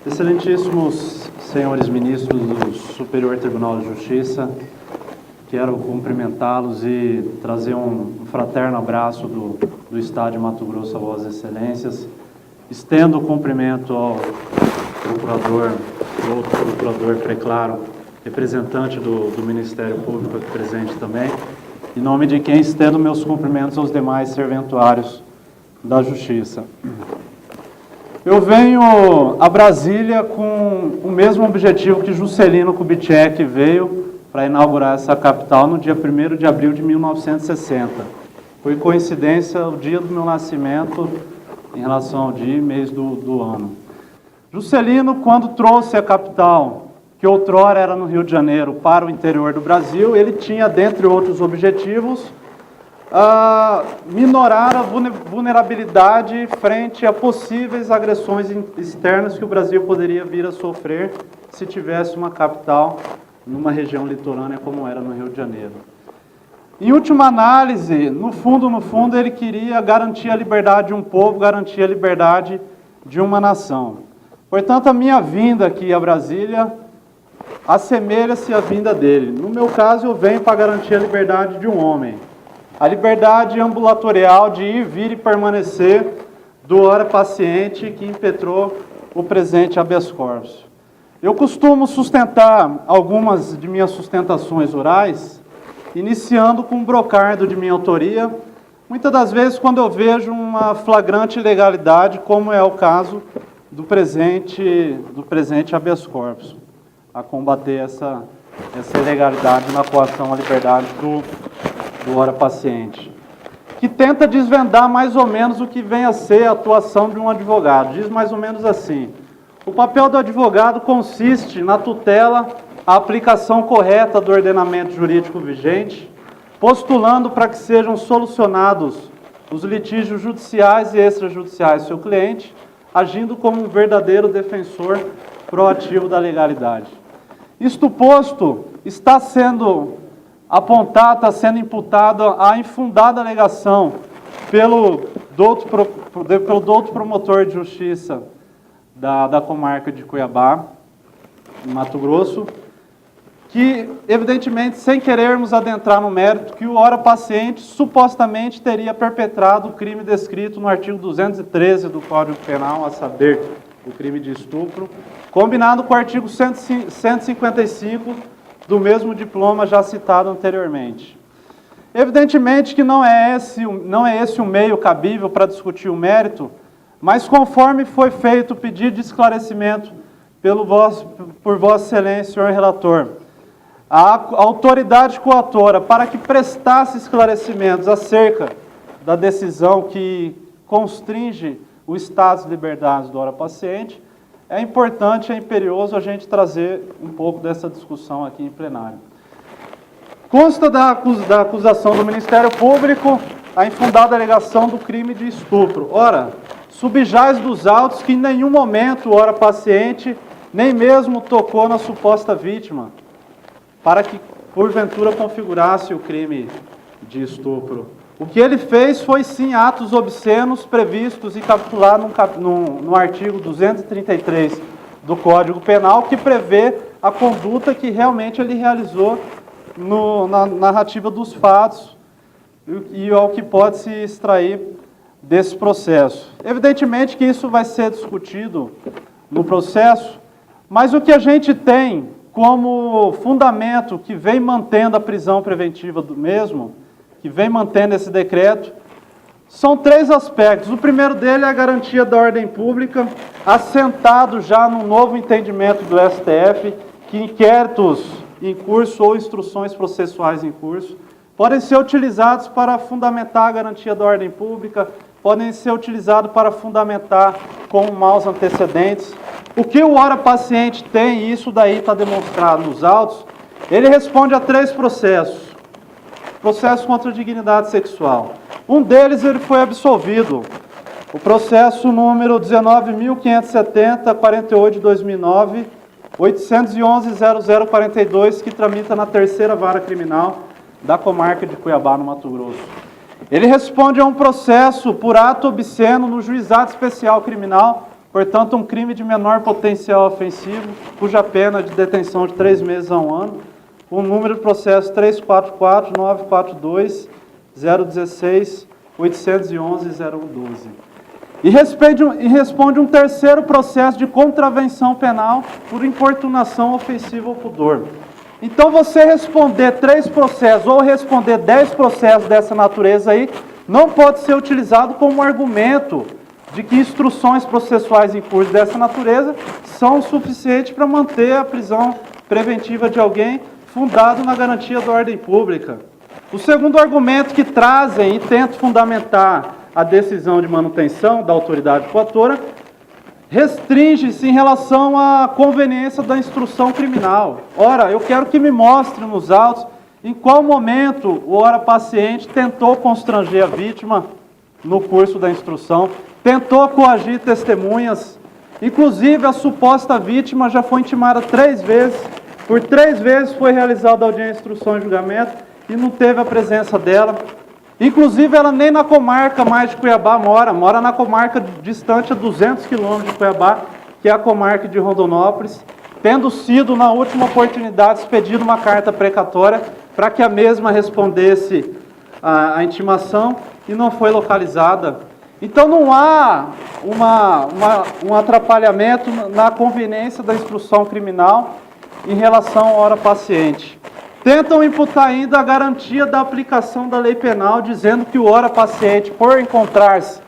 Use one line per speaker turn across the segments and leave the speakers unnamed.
Excelentíssimos senhores ministros do Superior Tribunal de Justiça, quero cumprimentá-los e trazer um fraterno abraço do Estado de Mato Grosso a Vossas Excelências. Estendo o cumprimento ao procurador, outro procurador preclaro, representante do Ministério Público aqui presente também, em nome de quem estendo meus cumprimentos aos demais serventuários da Justiça. Eu venho a Brasília com o mesmo objetivo que Juscelino Kubitschek veio para inaugurar essa capital no dia 1º de abril de 1960. Foi coincidência o dia do meu nascimento em relação ao dia e mês do ano. Juscelino, quando trouxe a capital, que outrora era no Rio de Janeiro, para o interior do Brasil, ele tinha, dentre outros objetivos, minorar a vulnerabilidade frente a possíveis agressões externas que o Brasil poderia vir a sofrer se tivesse uma capital numa região litorânea como era no Rio de Janeiro. Em última análise, no fundo, ele queria garantir a liberdade de um povo, garantir a liberdade de uma nação. Portanto, a minha vinda aqui a Brasília assemelha-se à vinda dele. No meu caso, eu venho para garantir a liberdade de um homem. A liberdade ambulatorial de ir, vir e permanecer do ora paciente que impetrou o presente habeas corpus. Eu costumo sustentar algumas de minhas sustentações orais, iniciando com um brocardo de minha autoria, muitas das vezes quando eu vejo uma flagrante ilegalidade, como é o caso do presente habeas corpus, a combater essa ilegalidade na coação à liberdade do ora paciente, que tenta desvendar mais ou menos o que vem a ser a atuação de um advogado. Diz mais ou menos assim: o papel do advogado consiste na tutela, a aplicação correta do ordenamento jurídico vigente, postulando para que sejam solucionados os litígios judiciais e extrajudiciais do seu cliente, agindo como um verdadeiro defensor proativo da legalidade. Isto posto, está sendo apontada, está sendo imputada a infundada alegação pelo douto promotor de justiça da comarca de Cuiabá, em Mato Grosso, que, evidentemente, sem querermos adentrar no mérito, que o ora paciente supostamente teria perpetrado o crime descrito no artigo 213 do Código Penal, a saber, o crime de estupro, combinado com o artigo 155 do mesmo diploma já citado anteriormente. Evidentemente que não é esse o meio cabível para discutir o mérito, mas conforme foi feito o pedido de esclarecimento por Vossa Excelência, senhor relator, a autoridade coautora, para que prestasse esclarecimentos acerca da decisão que constringe o estado de liberdade do ora paciente, é importante, é imperioso a gente trazer um pouco dessa discussão aqui em plenário. Consta da acusação do Ministério Público a infundada alegação do crime de estupro. Ora, subjaz dos autos que em nenhum momento o ora paciente nem mesmo tocou na suposta vítima, para que porventura configurasse o crime de estupro. O que ele fez foi sim atos obscenos previstos e capitulados no artigo 233 do Código Penal, que prevê a conduta que realmente ele realizou na narrativa dos fatos e ao que pode se extrair desse processo. Evidentemente que isso vai ser discutido no processo, mas o que a gente tem como fundamento que vem mantendo a prisão preventiva do mesmo, que vem mantendo esse decreto, são três aspectos. O primeiro dele é a garantia da ordem pública, assentado já no novo entendimento do STF, que inquéritos em curso ou instruções processuais em curso podem ser utilizados para fundamentar a garantia da ordem pública, podem ser utilizados para fundamentar com maus antecedentes. O que o ora paciente tem, e isso daí está demonstrado nos autos, ele responde a três processos. Processo contra a dignidade sexual. Um deles ele foi absolvido. O processo número 19.570, 48 de 2009, 811.0042, que tramita na terceira vara criminal da comarca de Cuiabá, no Mato Grosso. Ele responde a um processo por ato obsceno no Juizado Especial Criminal portanto, um crime de menor potencial ofensivo, cuja pena de detenção de 3 meses a 1 ano, o número do processo 344-942-016-811-0112. E responde um terceiro processo de contravenção penal por importunação ofensiva ao pudor. Então, você responder 3 processos ou responder 10 processos dessa natureza aí, não pode ser utilizado como argumento de que instruções processuais em curso dessa natureza são suficientes para manter a prisão preventiva de alguém fundado na garantia da ordem pública. O segundo argumento que trazem e tentam fundamentar a decisão de manutenção da autoridade coatora restringe-se em relação à conveniência da instrução criminal. Ora, eu quero que me mostre nos autos em qual momento o ora paciente tentou constranger a vítima no curso da instrução, tentou coagir testemunhas, inclusive a suposta vítima já foi intimada 3 vezes, por 3 vezes foi realizada a audiência de instrução e julgamento e não teve a presença dela. Inclusive, ela nem na comarca mais de Cuiabá mora na comarca distante a 200 quilômetros de Cuiabá, que é a comarca de Rondonópolis, tendo sido, na última oportunidade, expedida uma carta precatória para que a mesma respondesse a intimação e não foi localizada. Então, não há um atrapalhamento na conveniência da instrução criminal em relação à hora paciente. Tentam imputar ainda a garantia da aplicação da lei penal, dizendo que o ora paciente, por encontrar-se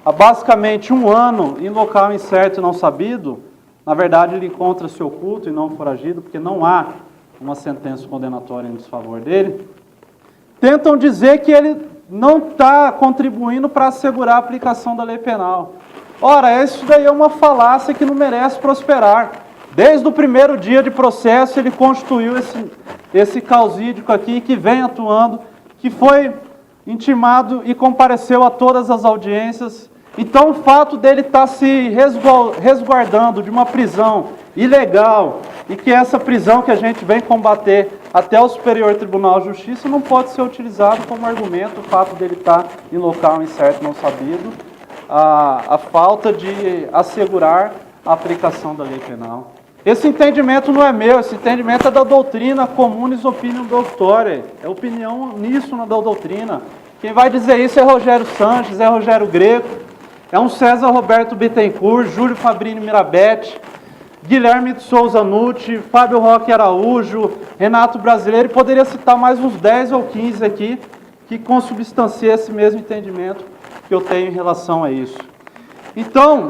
há basicamente 1 ano em local incerto e não sabido, na verdade ele encontra-se oculto e não foragido, porque não há uma sentença condenatória em desfavor dele. Tentam dizer que ele não está contribuindo para assegurar a aplicação da lei penal. Ora, isso daí é uma falácia que não merece prosperar. Desde o primeiro dia de processo, ele constituiu esse causídico aqui, que vem atuando, que foi intimado e compareceu a todas as audiências. Então, o fato dele estar se resguardando de uma prisão ilegal, e que essa prisão que a gente vem combater até o Superior Tribunal de Justiça, não pode ser utilizado como argumento o fato dele estar em local incerto não sabido, a falta de assegurar a aplicação da lei penal. Esse entendimento não é meu, esse entendimento é da doutrina Communis Opinium Doctore, é opinião uníssona da doutrina. Quem vai dizer isso é Rogério Sanches, é Rogério Greco, é um César Roberto Bittencourt, Júlio Fabrini Mirabete, Guilherme de Souza Nucci, Fábio Roque Araújo, Renato Brasileiro, e poderia citar mais uns 10 ou 15 aqui, que consubstanciam esse mesmo entendimento que eu tenho em relação a isso. Então,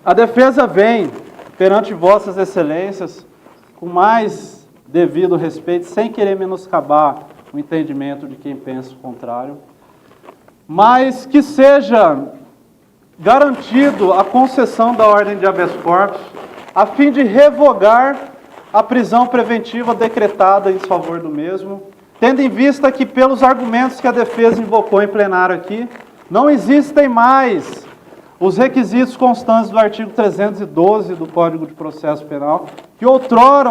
a defesa vem perante vossas excelências, com mais devido respeito, sem querer menoscabar o entendimento de quem pensa o contrário, mas que seja garantido a concessão da ordem de habeas corpus, a fim de revogar a prisão preventiva decretada em favor do mesmo, tendo em vista que, pelos argumentos que a defesa invocou em plenário aqui, não existem mais os requisitos constantes do artigo 312 do Código de Processo Penal, que outrora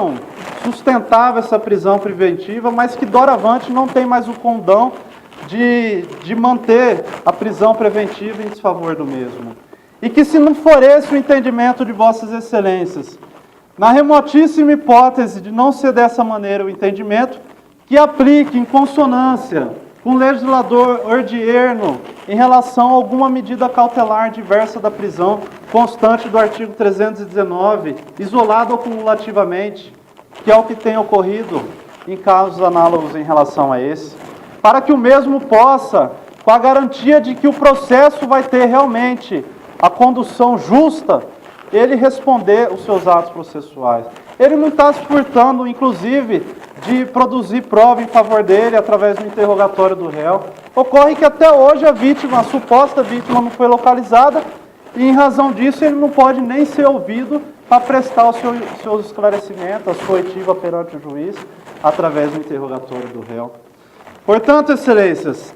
sustentava essa prisão preventiva, mas que doravante não tem mais o condão de manter a prisão preventiva em desfavor do mesmo. E que, se não for esse o entendimento de vossas excelências, na remotíssima hipótese de não ser dessa maneira o entendimento, que aplique em consonância com o legislador ordierno em relação a alguma medida cautelar diversa da prisão constante do artigo 319, isolado ou cumulativamente, que é o que tem ocorrido em casos análogos em relação a esse, para que o mesmo possa, com a garantia de que o processo vai ter realmente a condução justa, ele responder os seus atos processuais. Ele não está se furtando, inclusive, de produzir prova em favor dele através do interrogatório do réu. Ocorre que até hoje a vítima, a suposta vítima, não foi localizada e, em razão disso, ele não pode nem ser ouvido para prestar os seus esclarecimentos, a sua oitiva perante o juiz, através do interrogatório do réu. Portanto, excelências,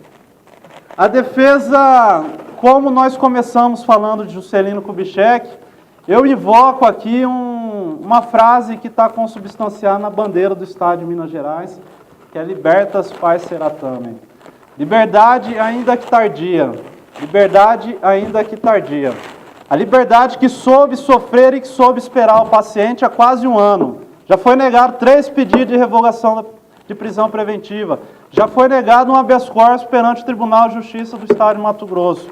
a defesa, como nós começamos falando de Juscelino Kubitschek, eu invoco aqui uma frase que está consubstanciada na bandeira do Estado de Minas Gerais, que é libertas pars seratamen. Liberdade ainda que tardia. Liberdade ainda que tardia. A liberdade que soube sofrer e que soube esperar o paciente há quase 1 ano. Já foi negado 3 pedidos de revogação de prisão preventiva. Já foi negado um habeas corpus perante o Tribunal de Justiça do Estado de Mato Grosso.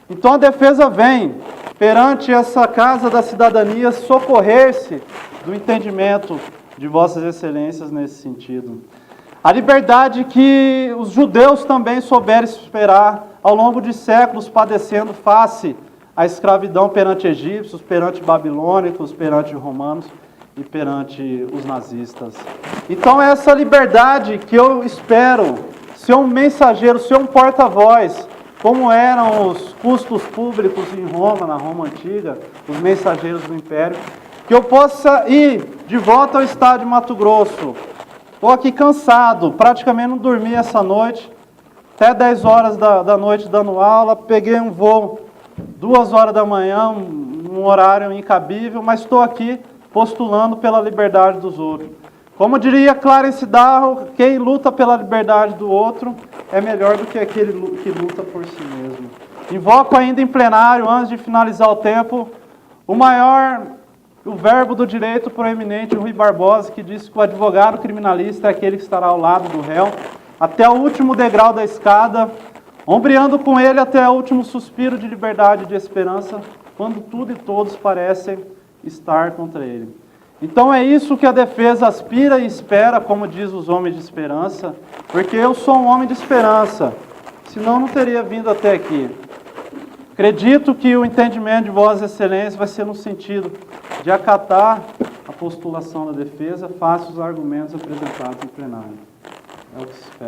Então a defesa vem, perante essa Casa da Cidadania, socorrer-se do entendimento de Vossas Excelências nesse sentido. A liberdade que os judeus também souberam esperar ao longo de séculos, padecendo face à escravidão perante egípcios, perante babilônicos, perante romanos e perante os nazistas. Então essa liberdade que eu espero ser um mensageiro, ser um porta-voz, como eram os custos públicos em Roma, na Roma Antiga, os mensageiros do Império, que eu possa ir de volta ao estado de Mato Grosso. Estou aqui cansado, praticamente não dormi essa noite, até 10 horas da noite dando aula, peguei um voo 2 horas da manhã, um horário incabível, mas estou aqui postulando pela liberdade dos outros. Como diria Clarence Darrow, quem luta pela liberdade do outro é melhor do que aquele que luta por si mesmo. Invoco ainda em plenário, antes de finalizar o tempo, o verbo do direito proeminente, Rui Barbosa, que diz que o advogado criminalista é aquele que estará ao lado do réu, até o último degrau da escada, ombreando com ele até o último suspiro de liberdade e de esperança, quando tudo e todos parecem estar contra ele. Então é isso que a defesa aspira e espera, como diz os homens de esperança, porque eu sou um homem de esperança, senão não teria vindo até aqui. Acredito que o entendimento de Vossas Excelências vai ser no sentido de acatar a postulação da defesa face aos argumentos apresentados no plenário. É o que se espera.